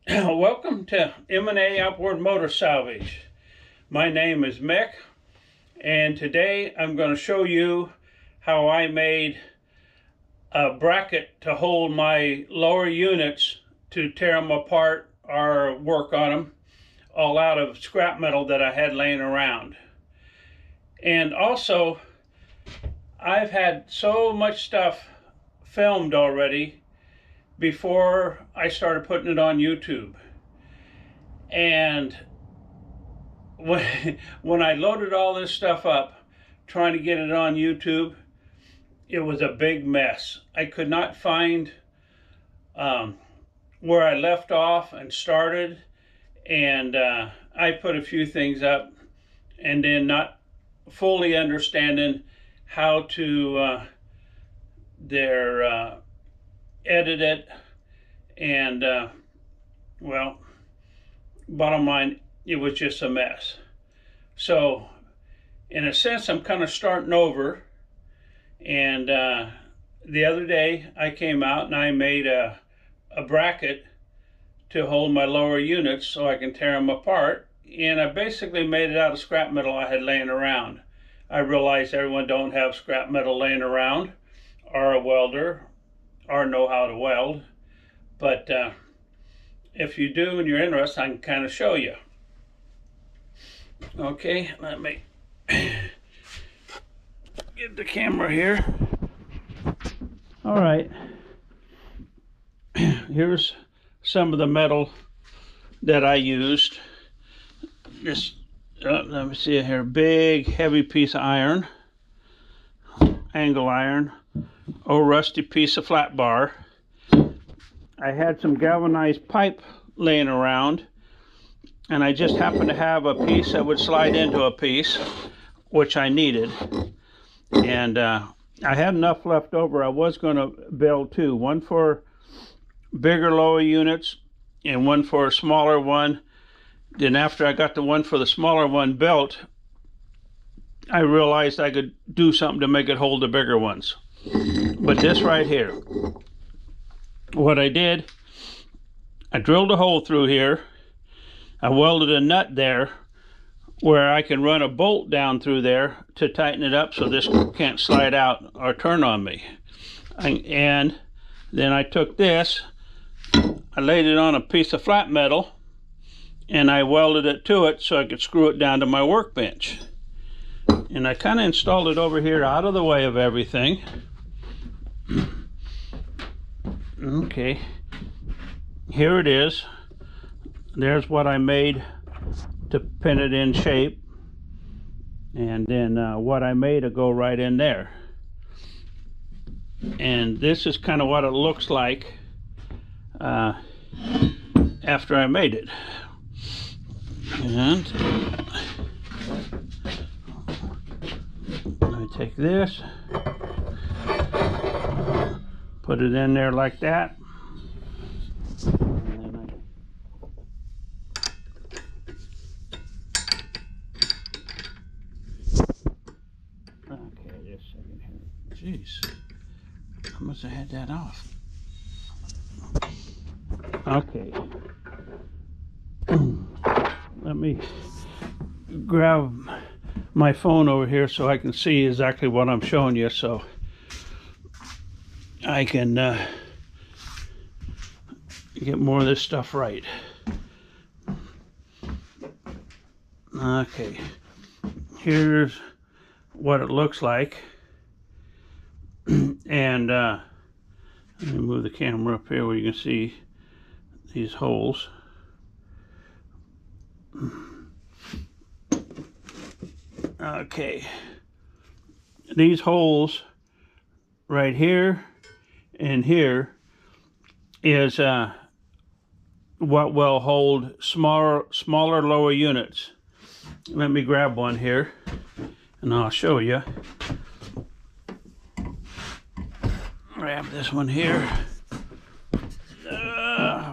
Welcome to M&A Outboard Motor Salvage. My name is Mick, and today I'm going to show you how I made a bracket to hold my lower units to tear them apart or work on them, all out of scrap metal that I had laying around. And also, I've had so much stuff filmed already before I started putting it on YouTube. And when I loaded all this stuff up, trying to get it on YouTube, it was a big mess. I could not find where I left off and started, and I put a few things up and then not fully understanding how to edit it, and well, bottom line, it was just a mess. So in a sense, I'm kind of starting over. And the other day I came out and I made a bracket to hold my lower units so I can tear them apart, and I basically made it out of scrap metal I had laying around. I realized everyone don't have scrap metal laying around, or a welder, or know how to weld, but if you do and you're interested, I can kind of show you. Okay, let me get the camera here. All right, here's some of the metal that I used. Just let me see here. Big heavy piece of iron, angle iron. Old rusty piece of flat bar. I had some galvanized pipe laying around, and I just happened to have a piece that would slide into a piece, which I needed. And I had enough left over. I was going to build two, one for bigger lower units and one for a smaller one. Then after I got the one for the smaller one built, I realized I could do something to make it hold the bigger ones. But this right here, what I did, I drilled a hole through here. I welded a nut there where I can run a bolt down through there to tighten it up so this can't slide out or turn on me. And then I took this, I laid it on a piece of flat metal, and I welded it to it so I could screw it down to my workbench. And I kind of installed it over here out of the way of everything. Okay, here it is. There's what I made to pin it in shape, and then what I made to go right in there. And this is kind of what it looks like after I made it. And I take this, put it in there like that, and then okay, just a second here. Jeez, I must have had that off. Okay, let me grab my phone over here so I can see exactly what I'm showing you, so I can get more of this stuff right. Okay, here's what it looks like. And let me move the camera up here where you can see these holes. Okay, these holes right here and here is what will hold smaller lower units. Let me grab one here and I'll show you. Grab this one here,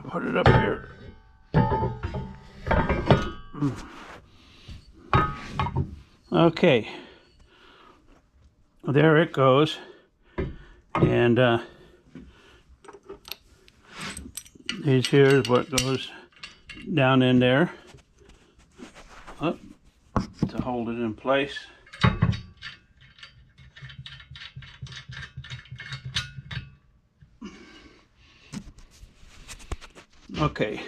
put it up here. Okay, there it goes. And These here is what goes down in there to hold it in place. Okay,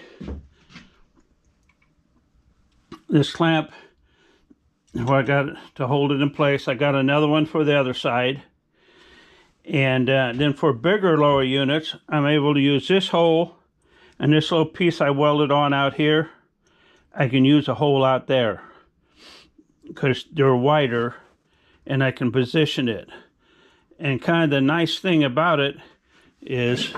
this clamp, where I got it to hold it in place, I got another one for the other side. And then for bigger lower units, I'm able to use this hole and this little piece I welded on out here. I can use a hole out there because they're wider and I can position it. And kind of the nice thing about it is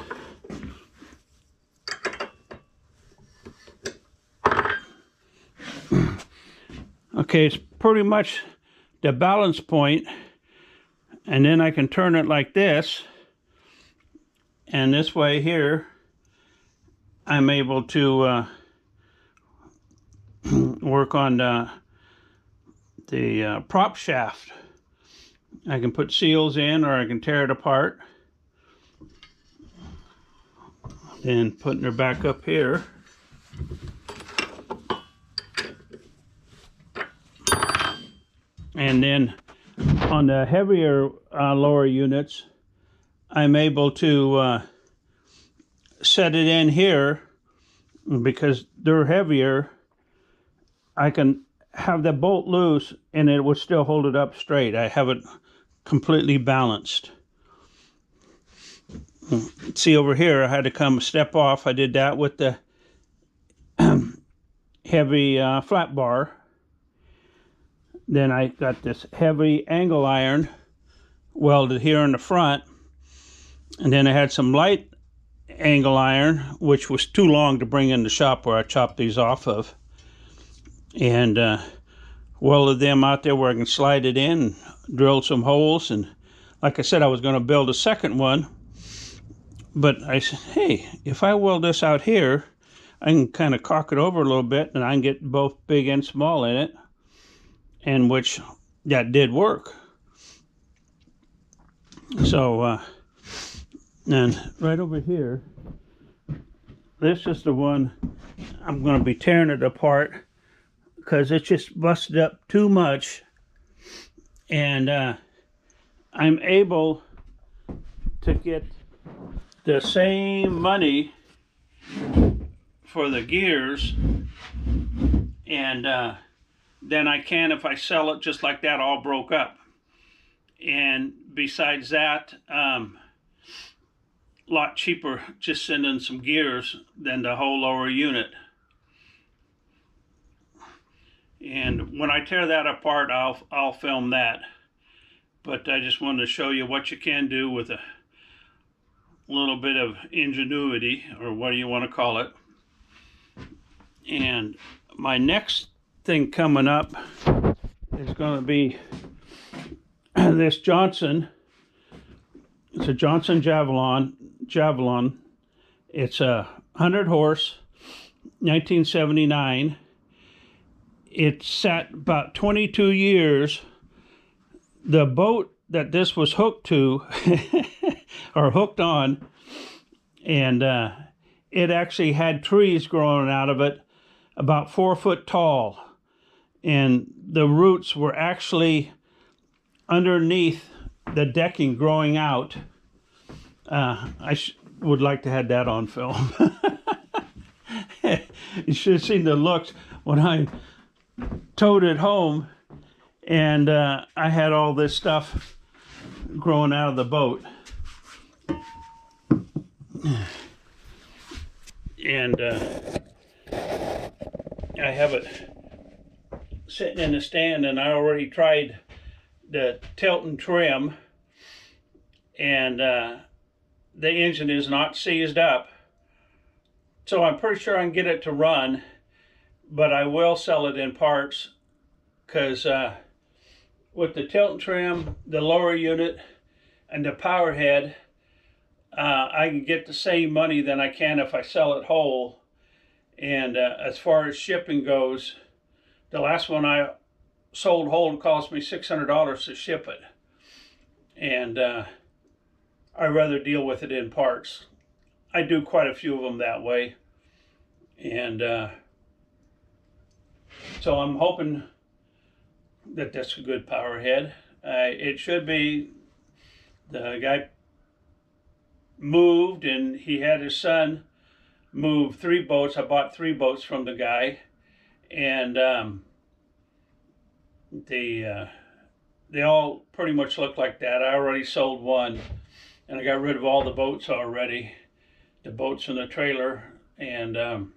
okay, it's pretty much the balance point, and then I can turn it like this, and this way here I'm able to work on the prop shaft. I can put seals in, or I can tear it apart. And putting her back up here. And then on the heavier lower units, I'm able to set it in here because they're heavier. I can have the bolt loose and it would still hold it up straight. I have it completely balanced. See over here, I had to come a step off. I did that with the heavy flat bar. Then I got this heavy angle iron welded here in the front. And then I had some light angle iron, which was too long to bring in the shop where I chopped these off of. And welded them out there where I can slide it in, drilled some holes. And like I said, I was going to build a second one. But I said, hey, if I weld this out here, I can kind of cock it over a little bit and I can get both big and small in it. And which that did work. So, and right over here, this is the one I'm going to be tearing it apart because it's just busted up too much. And I'm able to get the same money for the gears and then I can if I sell it just like that, all broke up. And besides that, a lot cheaper just sending some gears than the whole lower unit. And when I tear that apart, I'll film that. But I just wanted to show you what you can do with a little bit of ingenuity, or what do you want to call it. And my next thing coming up is going to be this Johnson. It's a Johnson Javelin. It's a 100 horse, 1979. It sat about 22 years. The boat that this was hooked to or hooked on, and it actually had trees growing out of it about 4 foot tall, and the roots were actually underneath the decking growing out. I would like to have that on film. You should have seen the looks when I towed it home and I had all this stuff growing out of the boat. And I have it sitting in the stand, and I already tried the tilt and trim, and the engine is not seized up. So I'm pretty sure I can get it to run, but I will sell it in parts because with the tilt and trim, the lower unit, and the power head, I can get the same money than I can if I sell it whole. And as far as shipping goes, the last one I sold whole cost me $600 to ship it. And I'd rather deal with it in parts. I do quite a few of them that way. And so I'm hoping that that's a good power head. It should be. The guy moved, and he had his son move 3 boats. I bought 3 boats from the guy, and they all pretty much look like that. I already sold one, and I got rid of all the boats already, the boats in the trailer, and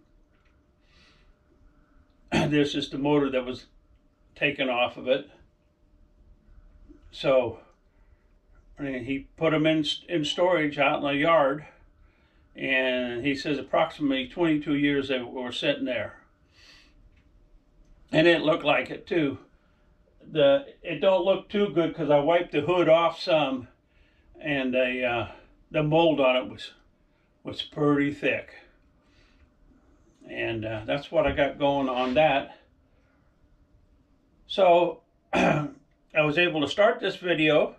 this is the motor that was taken off of it. So he put them in storage out in the yard, and he says approximately 22 years they were sitting there. And it looked like it too. It don't look too good because I wiped the hood off some, and the mold on it was pretty thick. And that's what I got going on that. So I was able to start this video,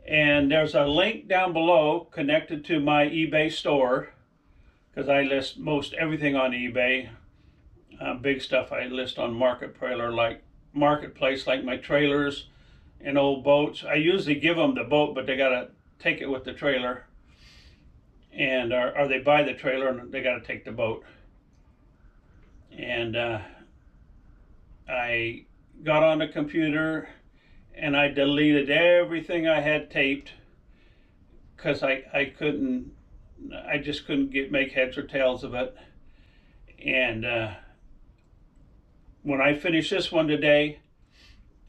and there's a link down below connected to my eBay store, because I list most everything on eBay. Big stuff I list on Marketplace, like my trailers and old boats. I usually give them the boat, but they gotta take it with the trailer, and or they buy the trailer and they gotta take the boat. And I got on the computer and I deleted everything I had taped, because I just couldn't make heads or tails of it. And when I finish this one today,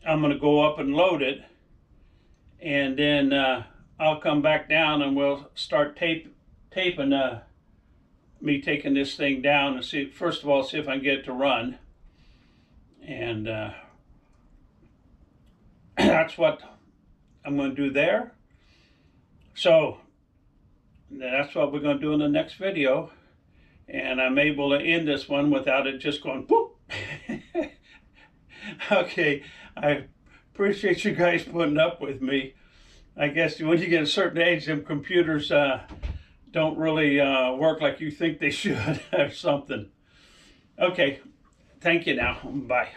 I'm going to go up and load it, and then I'll come back down and we'll start taping me taking this thing down, and see, first of all, see if I can get it to run. And that's what I'm going to do there. So that's what we're going to do in the next video. And I'm able to end this one without it just going boop. Okay, I appreciate you guys putting up with me. I guess when you get a certain age, them computers don't really work like you think they should or something. Okay, thank you now. Bye.